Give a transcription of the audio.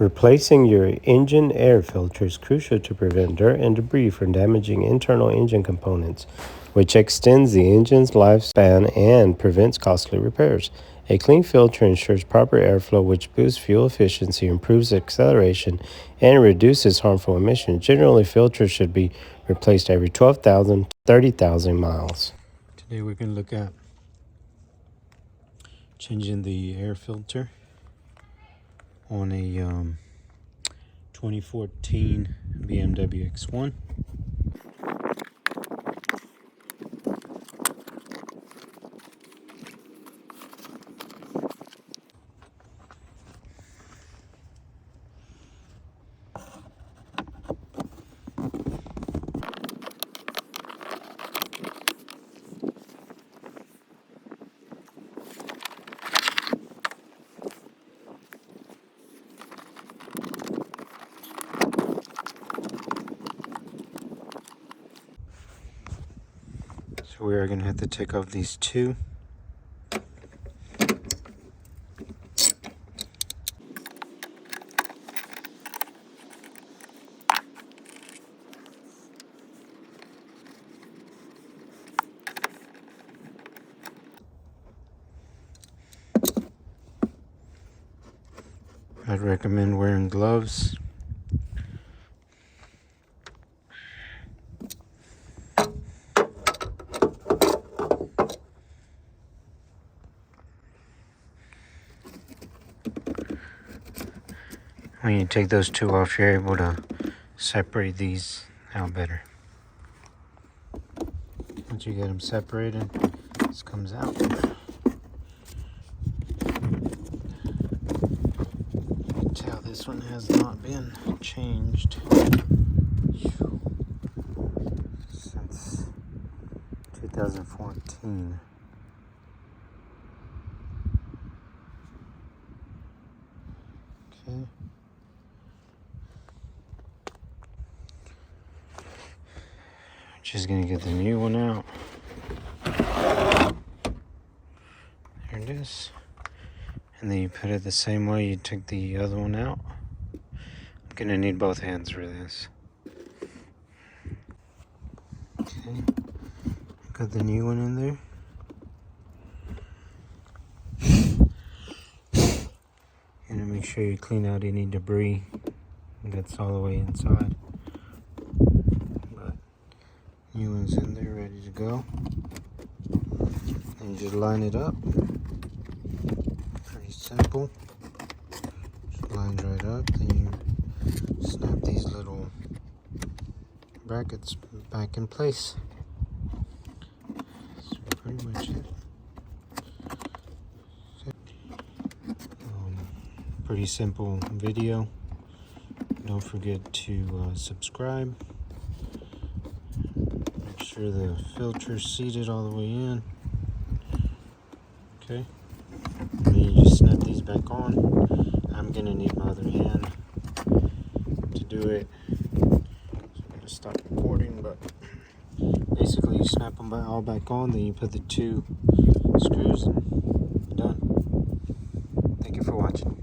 Replacing your engine air filter is crucial to prevent dirt and debris from damaging internal engine components, which extends the engine's lifespan and prevents costly repairs. A clean filter ensures proper airflow, which boosts fuel efficiency, improves acceleration, and reduces harmful emissions. Generally, filters should be replaced every 12,000 to 30,000 miles. Today we're going to look at changing the air filter on a 2014 BMW X1. So we are going to have to take off these two. I'd recommend wearing gloves. When you take those two off, you're able to separate these out better. Once you get them separated, this comes out. You can tell this one has not been changed since 2014. Okay. Just gonna get the new one out. There it is. And then you put it the same way you took the other one out. I'm gonna need both hands for this. Okay. Got the new one in there. And make sure you clean out any debris that's all the way inside. New one's in there, ready to go. And you just line it up. Pretty simple. Just lines right up. Then you snap these little brackets back in place. That's pretty much it. Pretty simple video. Don't forget to subscribe. Make sure the filter's seated all the way in. Okay. And then you just snap these back on. I'm gonna need my other hand to do it. So I'm gonna stop recording, but basically you snap them all back on, then you put the two screws and done. Thank you for watching.